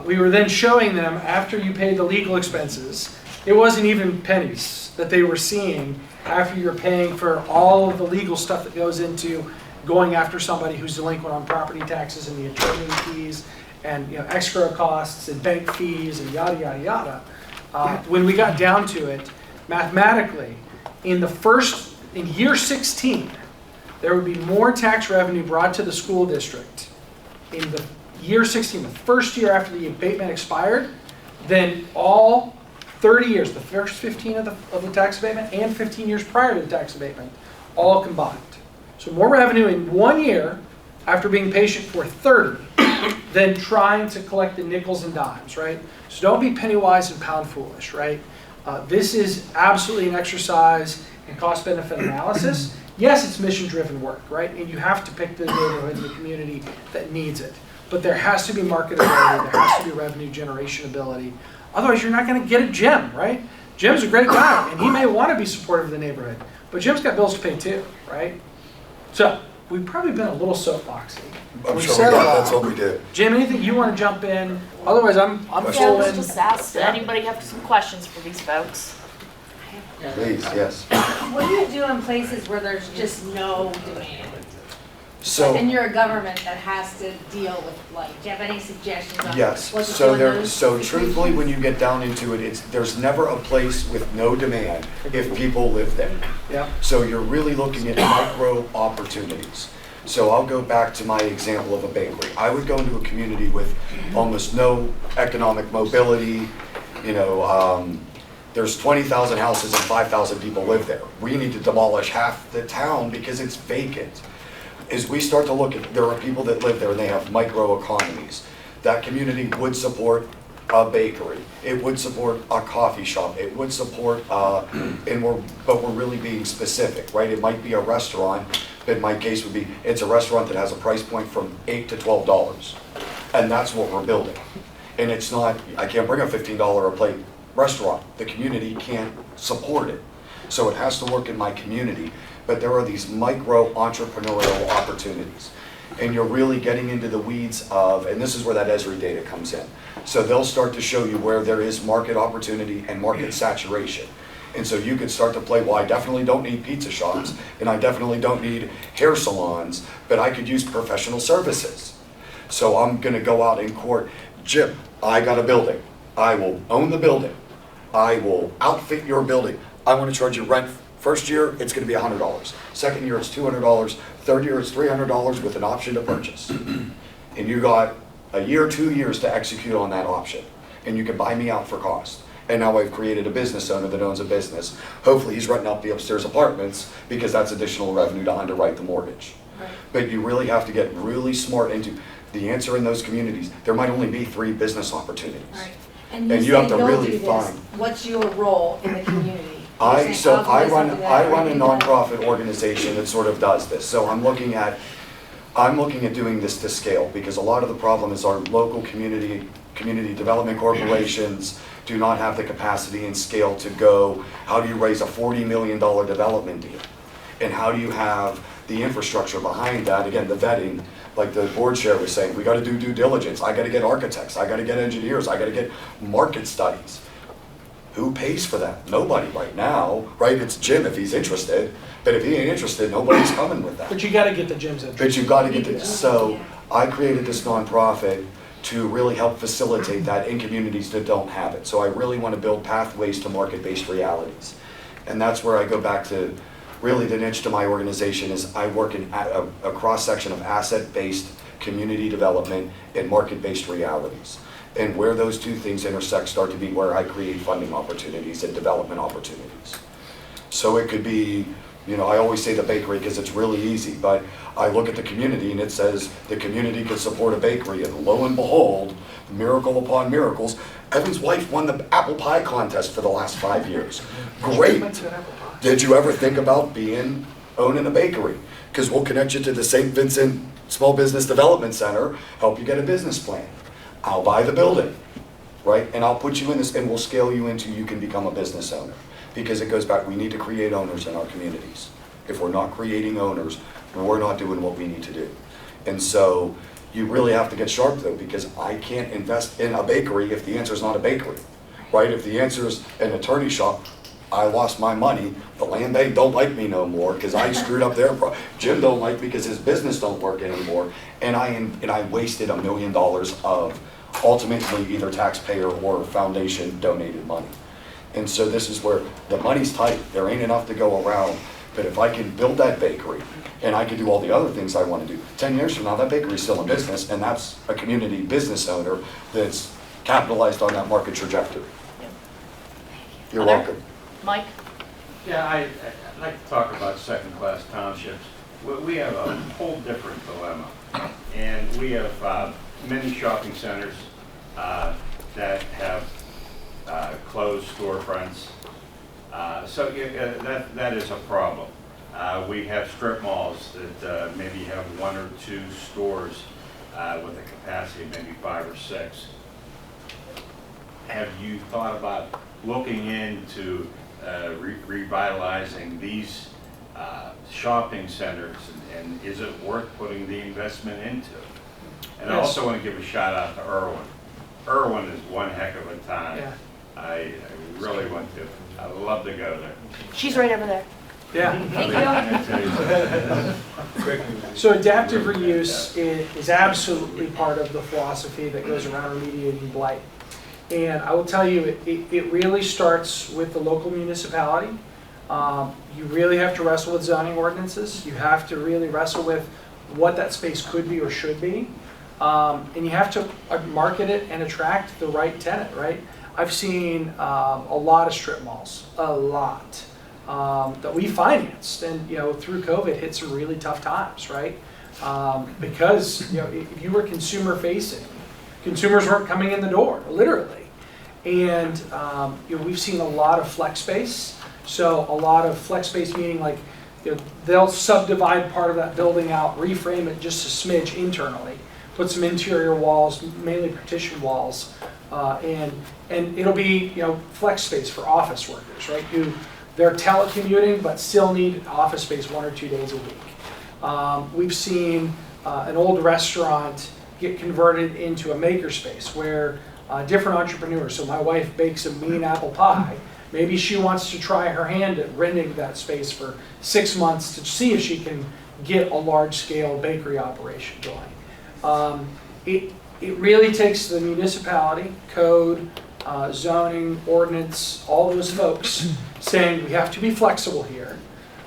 We were then showing them, after you paid the legal expenses, it wasn't even pennies that they were seeing after you're paying for all of the legal stuff that goes into going after somebody who's delinquent on property taxes and the attorney fees and, you know, escrow costs and bank fees and yada, yada, yada. When we got down to it, mathematically, in year 16, there would be more tax revenue brought to the school district in the year 16, the first year after the abatement expired, than all 30 years, the first 15 of the tax abatement and 15 years prior to the tax abatement, all combined. So more revenue in 1 year after being patient for 30 than trying to collect the nickels and dimes, right? So don't be penny wise and pound foolish, right? This is absolutely an exercise in cost-benefit analysis. Yes, it's mission-driven work, right? And you have to pick the neighborhood and the community that needs it. But there has to be marketability, there has to be revenue generation ability. Otherwise, you're not going to get a Jim, right? Jim's a great guy, and he may want to be supportive of the neighborhood, but Jim's got bills to pay too, right? So, we've probably been a little soapboxy. I'm We've sure said a lot. that's what we did. Jim, anything you want to jump in? Otherwise, I'm Yeah, full let's in. just ask, anybody have some questions for these folks? Please, yes. What do you do in places where there's just no demand? So. And you're a government that has to deal with blight. Do you have any suggestions on Yes, what to do so in there, those so situations? truthfully, when you get down into it, there's never a place with no demand if people live there. Yeah. So you're really looking at micro opportunities. So I'll go back to my example of a bakery. I would go into a community with almost no economic mobility, you know, there's 20,000 houses and 5,000 people live there. We need to demolish half the town because it's vacant. As we start to look at, there are people that live there and they have micro economies. That community would support a bakery. It would support a coffee shop. It would support, but we're really being specific, right? It might be a restaurant, but in my case would be, it's a restaurant that has a price point from $8 to $12. And that's what we're building. And it's not, I can't bring a $15 a plate restaurant. The community can't support it. So it has to work in my community. But there are these micro entrepreneurial opportunities. And you're really getting into the weeds of, and this is where that Esri data comes in. So they'll start to show you where there is market opportunity and market saturation. And so you could start to play, well, I definitely don't need pizza shops, and I definitely don't need hair salons, but I could use professional services. So I'm gonna go out in court, Jim, I got a building. I will own the building. I will outfit your building. I wanna charge you rent. First year, it's gonna be $100. Second year, it's $200. Third year, it's $300 with an option to purchase. And you got a year, 2 years to execute on that option. And you can buy me out for cost. And now I've created a business owner that owns a business. Hopefully he's renting out the upstairs apartments because that's additional revenue to underwrite the mortgage. Right. But you really have to get really smart into the answer in those communities. There might only be 3 business opportunities. Right. And you you say have to you'll really do this. find. What's your role in the community? I You're saying, "I'll do this, I'll do that," I run right? a nonprofit organization that sort of does this. So I'm looking at doing this to scale because a lot of the problem is our local community development corporations do not have the capacity and scale to go, how do you raise a $40 million development deal? And how do you have the infrastructure behind that? Again, the vetting, like the board chair was saying, we gotta do due diligence. I gotta get architects, I gotta get engineers, I gotta get market studies. Who pays for that? Nobody right now, right? It's Jim if he's interested, but if he ain't interested, nobody's coming with that. But you gotta get the gyms in. But you've gotta get the, so I created this nonprofit to really help facilitate that in communities that don't have it. So I really wanna build pathways to market-based realities. And that's where I go back to, really the niche to my organization is I work in a cross-section of asset-based community development and market-based realities. And where those two things intersect start to be where I create funding opportunities and development opportunities. So it could be, you know, I always say the bakery because it's really easy, but I look at the community and it says the community could support a bakery, and lo and behold, miracle upon miracles, Evan's wife won the apple pie contest for the last 5 years. Great. Did you ever think about owning a bakery? Because we'll connect you to the St. Vincent Small Business Development Center, help you get a business plan. I'll buy the building, right? And I'll put you in this, and we'll scale you into you can become a business owner. Because it goes back, we need to create owners in our communities. If we're not creating owners, we're not doing what we need to do. And so you really have to get sharp though, because I can't invest in a bakery if the answer is not a bakery, right? If the answer is an attorney shop, I lost my money, the land bank don't like me no more, because I screwed up their Jim don't like me because his business don't work anymore, and I wasted $1 million of ultimately either taxpayer or foundation donated money. And so this is where the money's tight, there ain't enough to go around, but if I can build that bakery, and I can do all the other things I want to do, 10 years from now, that bakery's still in business, and that's a community business owner that's capitalized on that market trajectory. You're Other? welcome. Mike? Yeah, I'd like to talk about second-class townships. We have a whole different dilemma. And we have many shopping centers that have closed storefronts. So yeah, that is a problem. We have strip malls that maybe have 1 or 2 stores with a capacity of maybe 5 or 6. Have you thought about looking into revitalizing these shopping centers, and is it worth putting the investment into? And I also want to give a shout out to Irwin. Irwin is one heck of a time. Yeah. I really want to. I'd love to go there. She's right over there. Yeah. Thank you. So adaptive reuse is absolutely part of the philosophy that goes around remediating blight. And I will tell you, it really starts with the local municipality. You really have to wrestle with zoning ordinances. You have to really wrestle with what that space could be or should be. And you have to market it and attract the right tenant, right? I've seen a lot of strip malls, a lot, that we financed, and through COVID hit some really tough times, right? Because if you were consumer facing, consumers weren't coming in the door, literally. And we've seen a lot of flex space. So a lot of flex space meaning like they'll subdivide part of that building out, reframe it just a smidge internally, put some interior walls, mainly partition walls, and it'll be flex space for office workers, right? Who they're telecommuting but still need office space 1 or 2 days a week. We've seen an old restaurant get converted into a makerspace where different entrepreneurs. So my wife bakes a mean apple pie. Maybe she wants to try her hand at renting that space for 6 months to see if she can get a large-scale bakery operation going. It really takes the municipality, code, zoning, ordinance, all those folks saying we have to be flexible here.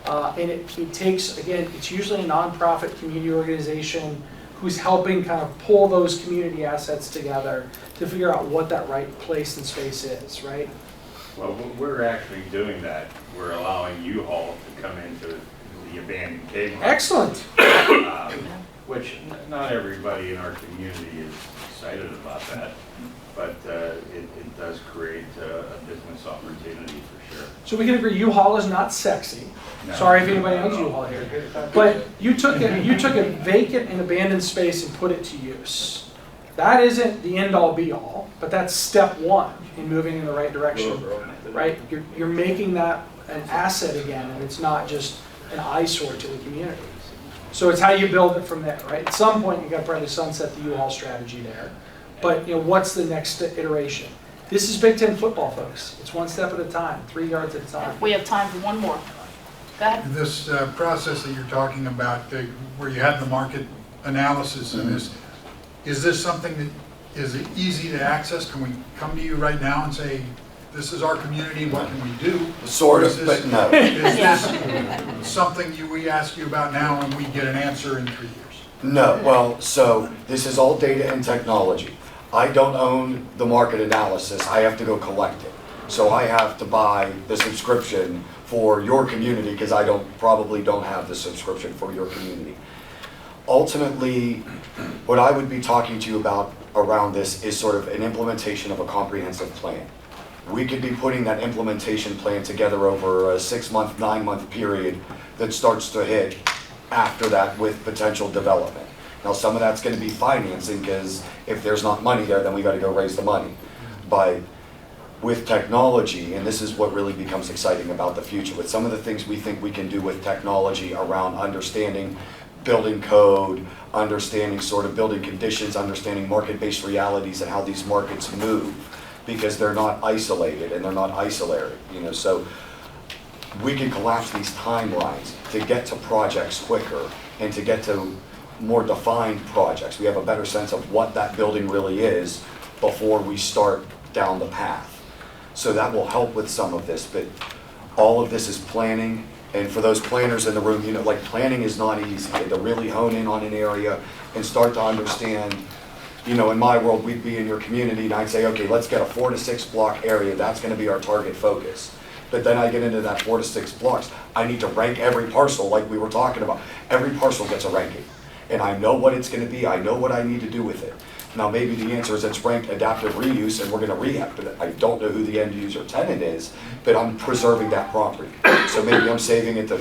And it takes, again, it's usually a nonprofit community organization who's helping kind of pull those community assets together to figure out what that right place and space is, right? Well, we're actually doing that. We're allowing U-Haul to come into the abandoned Kmart. Excellent. Which not everybody in our community is excited about that, but it does create a business opportunity for sure. So we can agree U-Haul is not sexy. No. Sorry if anybody owns U-Haul here. But you took a vacant and abandoned space and put it to use. That isn't the end-all be-all, but that's step one in moving in the right direction, right? You're making that an asset again, and it's not just an eyesore to the community. So it's how you build it from there, right? At some point, you got to probably sunset the U-Haul strategy there. But what's the next iteration? This is Big Ten football, folks. It's one step at a time, 3 yards at a time. We have time for one more. Go ahead. This process that you're talking about, where you have the market analysis in this, is this something that is easy to access? Can we come to you right now and say, this is our community, what can we do? Sort of, but no. Is this something we ask you about now and we get an answer in 3 years? No, well, so this is all data and technology. I don't own the market analysis, I have to go collect it. So I have to buy the subscription for your community because I probably don't have the subscription for your community. Ultimately, what I would be talking to you about around this is sort of an implementation of a comprehensive plan. We could be putting that implementation plan together over a 6-month, 9-month period that starts to hit after that with potential development. Now, some of that's going to be financing because if there's not money there, then we got to go raise the money. But with technology, and this is what really becomes exciting about the future, with some of the things we think we can do with technology around understanding building code, understanding sort of building conditions, understanding market-based realities and how these markets move, because they're not isolated and they're not isolary. So we can collapse these timelines to get to projects quicker and to get to more defined projects. We have a better sense of what that building really is before we start down the path. So that will help with some of this, but all of this is planning. And for those planners in the room, you know, like planning is not easy. To really hone in on an area and start to understand, you know, in my world, we'd be in your community and I'd say, okay, let's get a 4 to 6 block area. That's gonna be our target focus. But then I get into that 4 to 6 blocks. I need to rank every parcel like we were talking about. Every parcel gets a ranking. And I know what it's gonna be. I know what I need to do with it. Now, maybe the answer is it's ranked adaptive reuse and we're gonna rehab, but I don't know who the end user tenant is, but I'm preserving that property. So maybe I'm saving it to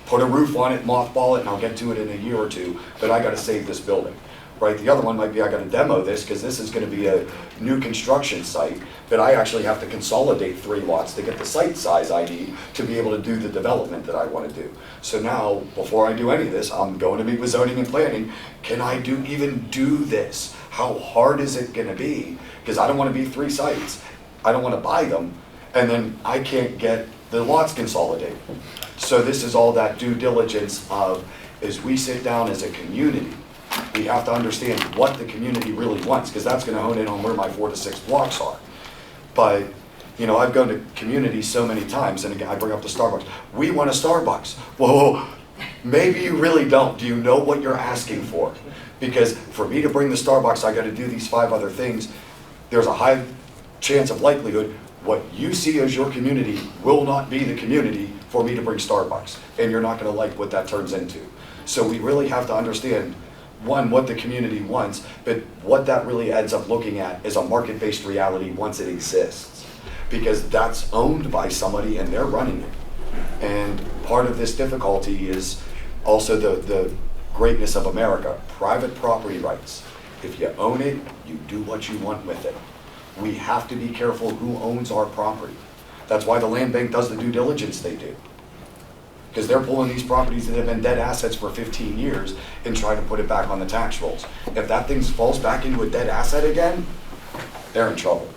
put a roof on it, mothball it, and I'll get to it in a year or two, but I gotta save this building, right? The other one might be I gotta demo this because this is gonna be a new construction site, but I actually have to consolidate 3 lots to get the site size I need to be able to do the development that I wanna do. So now, before I do any of this, I'm going to meet with zoning and planning. Can I even do this? How hard is it gonna be? Because I don't wanna be 3 sites. I don't wanna buy them, and then I can't get the lots consolidated. So this is all that due diligence of, as we sit down as a community, we have to understand what the community really wants, because that's gonna hone in on where my 4 to 6 blocks are. But, you know, I've gone to communities so many times, and again, I bring up the Starbucks. We want a Starbucks. Whoa, maybe you really don't. Do you know what you're asking for? Because for me to bring the Starbucks, I gotta do these 5 other things. There's a high chance of likelihood what you see as your community will not be the community for me to bring Starbucks. And you're not gonna like what that turns into. So we really have to understand, one, what the community wants, but what that really ends up looking at is a market-based reality once it exists. Because that's owned by somebody and they're running it. And part of this difficulty is also the greatness of America, private property rights. If you own it, you do what you want with it. We have to be careful who owns our property. That's why the land bank does the due diligence they do. Because they're pulling these properties that have been dead assets for 15 years and trying to put it back on the tax rolls. If that thing falls back into a dead asset again, they're in trouble.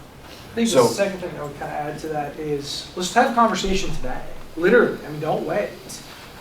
I think the second thing I would kind of add to that is, let's have a conversation today. Literally, I mean, don't wait.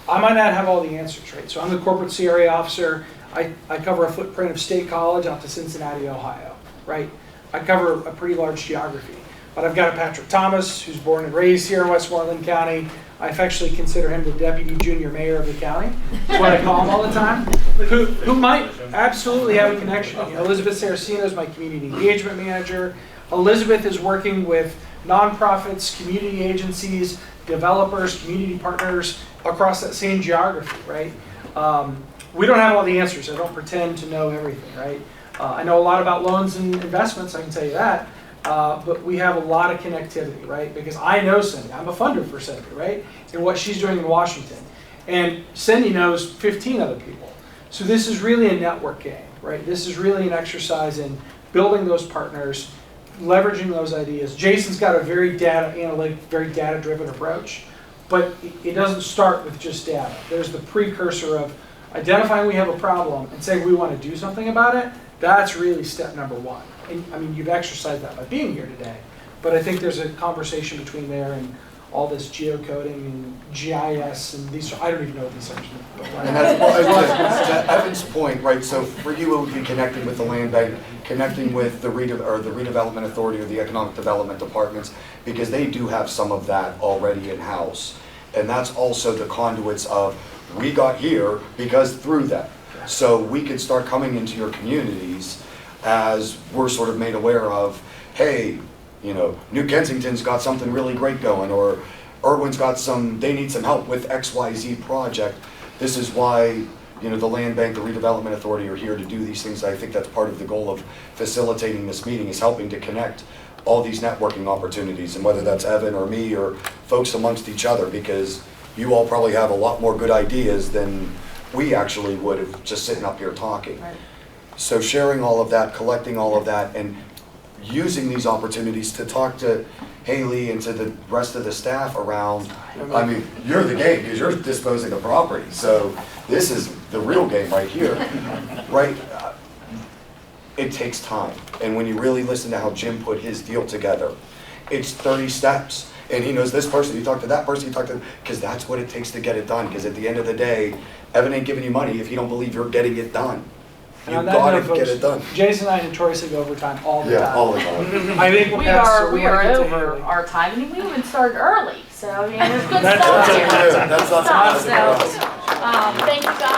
I might not have all the answers, right? So I'm the corporate CRA officer. I cover a footprint of State College out to Cincinnati, Ohio, right? I cover a pretty large geography. But I've got a Patrick Thomas, who's born and raised here in Westmoreland County. I affectionately consider him the deputy junior mayor of the county. That's what I call him all the time. Who might absolutely have a connection. You know, Elizabeth Saraceno is my community engagement manager. Elizabeth is working with nonprofits, community agencies, developers, community partners across that same geography, right? We don't have all the answers. I don't pretend to know everything, right? I know a lot about loans and investments, I can tell you that, but we have a lot of connectivity, right? Because I know Cindy, I'm a funder for Cindy, right? And what she's doing in Washington. And Cindy knows 15 other people. So this is really a network game, right? This is really an exercise in building those partners, leveraging those ideas. Jason's got a very data analytic, very data-driven approach, but it doesn't start with just data. There's the precursor of identifying we have a problem and saying we want to do something about it. That's really step number 1. And I mean, you've exercised that by being here today, but I think there's a conversation between there and all this geocoding and GIS and these, I don't even know what these are. And that's, well, to Evan's point, right, so for you it would be connecting with the land bank, connecting with the redevelopment authority or the economic development departments, because they do have some of that already in-house. And that's also the conduits of, we got here because through that. So we could start coming into your communities as we're sort of made aware of, hey, you know, New Kensington's got something really great going, or Irwin's got they need some help with XYZ project. This is why, you know, the land bank, the redevelopment authority are here to do these things. I think that's part of the goal of facilitating this meeting, is helping to connect all these networking opportunities, and whether that's Evan or me or folks amongst each other, because you all probably have a lot more good ideas than we actually would have just sitting up here talking. Right. So sharing all of that, collecting all of that, and using these opportunities to talk to Hallie and to the rest of the staff around, I mean, you're the game because you're disposing of property. So this is the real game right here, right? It takes time. And when you really listen to how Jim put his deal together, it's 30 steps. and he knows this person, you talk to that person, you talk to, because that's what it takes to get it done, because at the end of the day, Evan ain't giving you money if you don't believe you're getting it done. And You on that gotta note, folks, get it done. Jason and I notoriously go overtime all the time. Yeah, all the time. I think We that's- are we wanna get to over Haley. our time, and we even started early, so I mean, there's good That's stuff okay. here. That's not Stuff, surprising for us. Thank you guys.